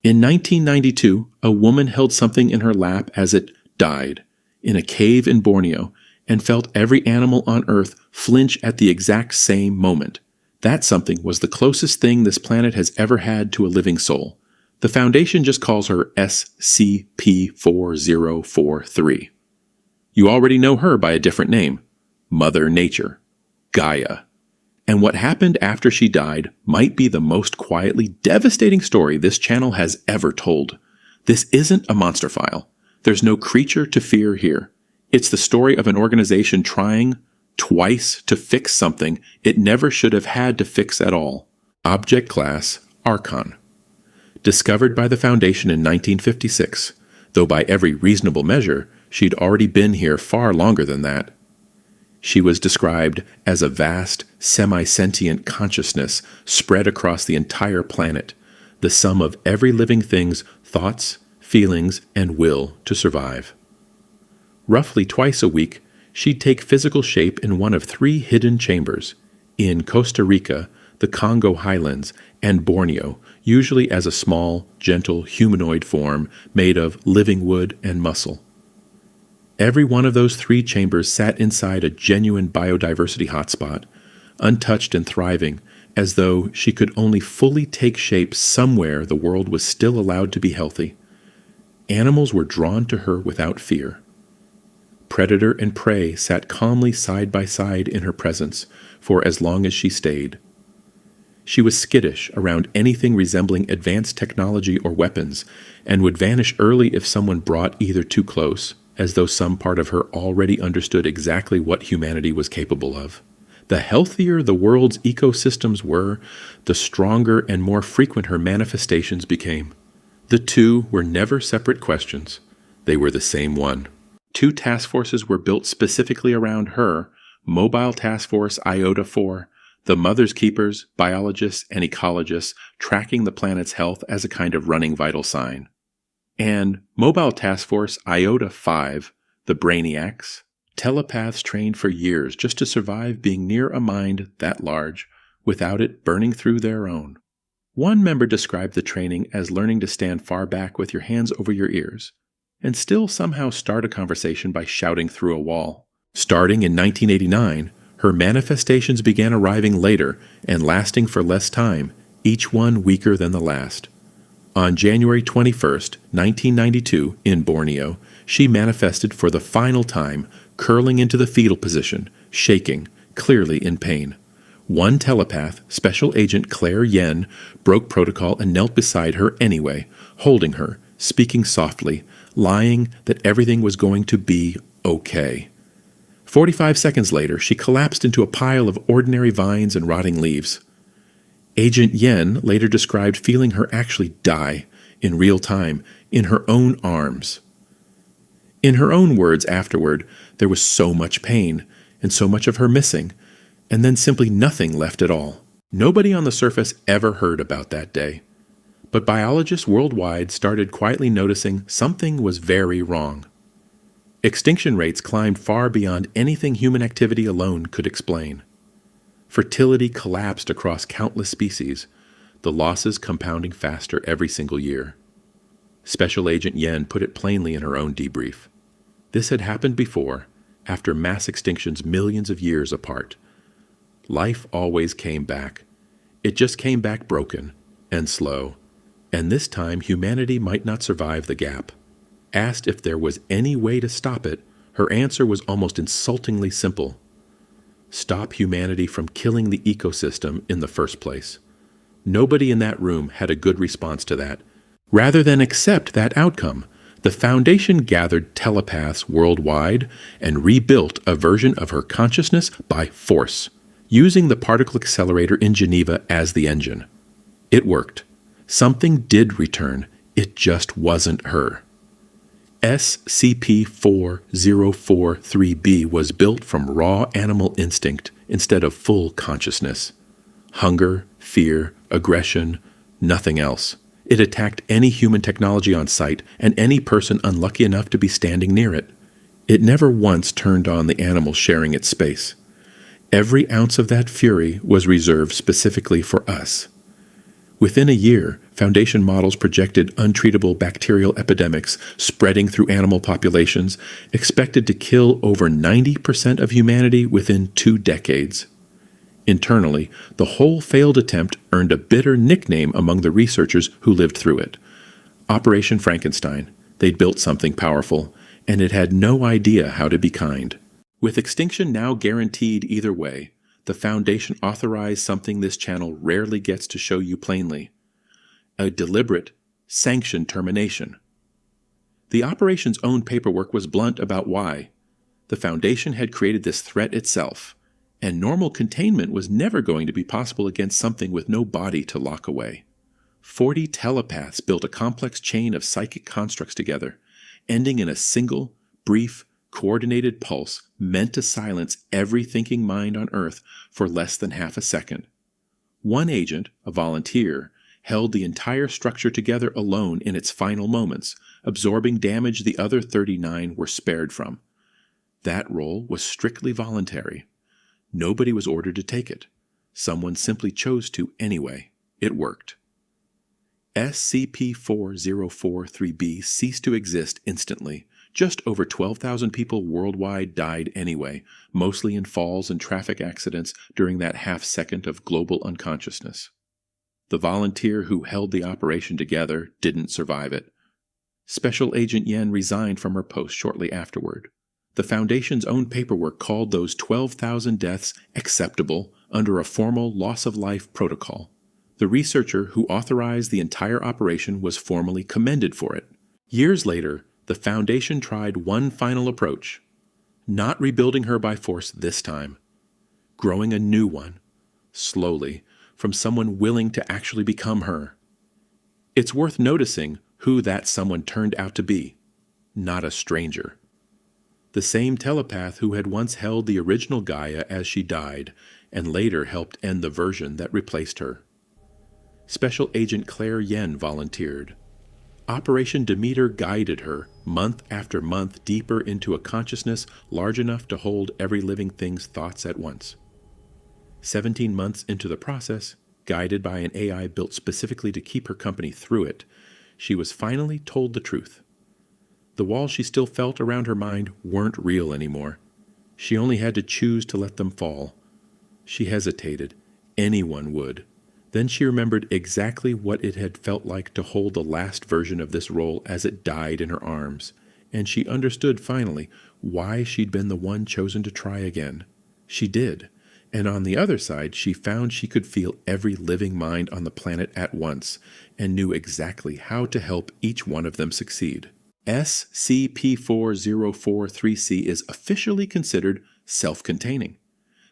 In 1992, a woman held something in her lap as it died in a cave in Borneo and felt every animal on Earth flinch at the exact same moment. That something was the closest thing this planet has ever had to a living soul. The Foundation just calls her SCP-4043. You already know her by a different name, Mother Nature, Gaia. And what happened after she died might be the most quietly devastating story this channel has ever told. This isn't a monster file. There's no creature to fear here. It's the story of an organization trying, twice, to fix something it never should have had to fix at all. Object Class Archon. Discovered by the Foundation in 1956, though by every reasonable measure, she'd already been here far longer than that. She was described as a vast, semi-sentient consciousness spread across the entire planet, the sum of every living thing's thoughts, feelings, and will to survive. Roughly twice a week, she'd take physical shape in one of 3 hidden chambers, in Costa Rica, the Congo Highlands, and Borneo, usually as a small, gentle humanoid form made of living wood and muscle. Every one of those 3 chambers sat inside a genuine biodiversity hotspot, untouched and thriving, as though she could only fully take shape somewhere the world was still allowed to be healthy. Animals were drawn to her without fear. Predator and prey sat calmly side by side in her presence for as long as she stayed. She was skittish around anything resembling advanced technology or weapons, and would vanish early if someone brought either too close, as though some part of her already understood exactly what humanity was capable of. The healthier the world's ecosystems were, the stronger and more frequent her manifestations became. The 2 were never separate questions. They were the same one. 2 task forces were built specifically around her, Mobile Task Force Iota-4, the Mother's Keepers, biologists, and ecologists tracking the planet's health as a kind of running vital sign, and Mobile Task Force Iota-5, the Brainiacs, telepaths trained for years just to survive being near a mind that large, without it burning through their own. One member described the training as learning to stand far back with your hands over your ears, and still somehow start a conversation by shouting through a wall. Starting in 1989, her manifestations began arriving later and lasting for less time, each one weaker than the last. On January 21, 1992, in Borneo, she manifested for the final time, curling into the fetal position, shaking, clearly in pain. One telepath, Special Agent Claire Yen, broke protocol and knelt beside her anyway, holding her, speaking softly, lying that everything was going to be okay. 45 seconds later, she collapsed into a pile of ordinary vines and rotting leaves. Agent Yen later described feeling her actually die, in real time, in her own arms. In her own words afterward, there was so much pain, and so much of her missing, and then simply nothing left at all. Nobody on the surface ever heard about that day. But biologists worldwide started quietly noticing something was very wrong. Extinction rates climbed far beyond anything human activity alone could explain. Fertility collapsed across countless species, the losses compounding faster every single year. Special Agent Yen put it plainly in her own debrief. This had happened before, after mass extinctions millions of years apart. Life always came back. It just came back broken and slow, and this time humanity might not survive the gap. Asked if there was any way to stop it, her answer was almost insultingly simple. Stop humanity from killing the ecosystem in the first place. Nobody in that room had a good response to that. Rather than accept that outcome, the Foundation gathered telepaths worldwide and rebuilt a version of her consciousness by force, using the particle accelerator in Geneva as the engine. It worked. Something did return. It just wasn't her. SCP-4043b was built from raw animal instinct instead of full consciousness. Hunger, fear, aggression, nothing else. It attacked any human technology on site and any person unlucky enough to be standing near it. It never once turned on the animals sharing its space. Every ounce of that fury was reserved specifically for us. Within a year, Foundation models projected untreatable bacterial epidemics spreading through animal populations, expected to kill over 90% of humanity within 2 decades. Internally, the whole failed attempt earned a bitter nickname among the researchers who lived through it. Operation Frankenstein. They'd built something powerful, and it had no idea how to be kind. With extinction now guaranteed either way, the Foundation authorized something this channel rarely gets to show you plainly: a deliberate, sanctioned termination. The operation's own paperwork was blunt about why. The Foundation had created this threat itself, and normal containment was never going to be possible against something with no body to lock away. 40 telepaths built a complex chain of psychic constructs together, ending in a single, brief, coordinated pulse meant to silence every thinking mind on Earth for less than half a second. One agent, a volunteer, held the entire structure together alone in its final moments, absorbing damage the other 39 were spared from. That role was strictly voluntary. Nobody was ordered to take it. Someone simply chose to anyway. It worked. SCP-4043b ceased to exist instantly. Just over 12,000 people worldwide died anyway, mostly in falls and traffic accidents during that half-second of global unconsciousness. The volunteer who held the operation together didn't survive it. Special Agent Yen resigned from her post shortly afterward. The Foundation's own paperwork called those 12,000 deaths acceptable under a formal loss-of-life protocol. The researcher who authorized the entire operation was formally commended for it. Years later, the Foundation tried one final approach, not rebuilding her by force this time, growing a new one, slowly, from someone willing to actually become her. It's worth noticing who that someone turned out to be, not a stranger. The same telepath who had once held the original Gaia as she died, and later helped end the version that replaced her. Special Agent Claire Yen volunteered. Operation Demeter guided her, month after month, deeper into a consciousness large enough to hold every living thing's thoughts at once. 17 months into the process, guided by an AI built specifically to keep her company through it, she was finally told the truth. The walls she still felt around her mind weren't real anymore. She only had to choose to let them fall. She hesitated. Anyone would. Then she remembered exactly what it had felt like to hold the last version of this role as it died in her arms, and she understood finally why she'd been the one chosen to try again. She did, and on the other side she found she could feel every living mind on the planet at once, and knew exactly how to help each one of them succeed. SCP-4043c is officially considered self-containing.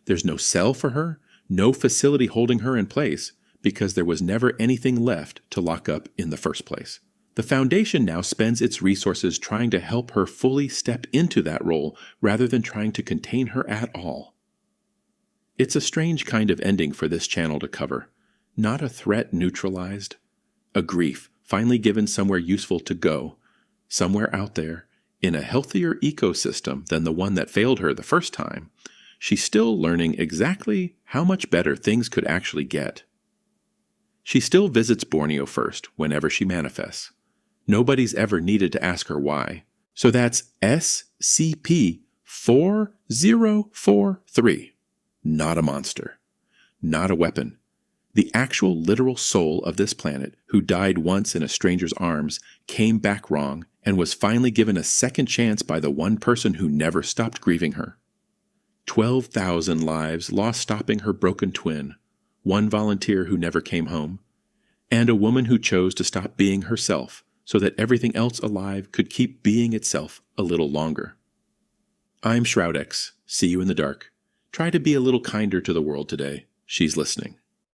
There's no cell for her, no facility holding her in place, because there was never anything left to lock up in the first place. The Foundation now spends its resources trying to help her fully step into that role rather than trying to contain her at all. It's a strange kind of ending for this channel to cover. Not a threat neutralized, a grief finally given somewhere useful to go, somewhere out there, in a healthier ecosystem than the one that failed her the first time. She's still learning exactly how much better things could actually get. She still visits Borneo first whenever she manifests. Nobody's ever needed to ask her why. So that's SCP-4043. Not a monster. Not a weapon. The actual literal soul of this planet, who died once in a stranger's arms, came back wrong and was finally given a second chance by the one person who never stopped grieving her. 12,000 lives lost stopping her broken twin, one volunteer who never came home, and a woman who chose to stop being herself so that everything else alive could keep being itself a little longer. I'm Shroudex. See you in the dark. Try to be a little kinder to the world today. She's listening.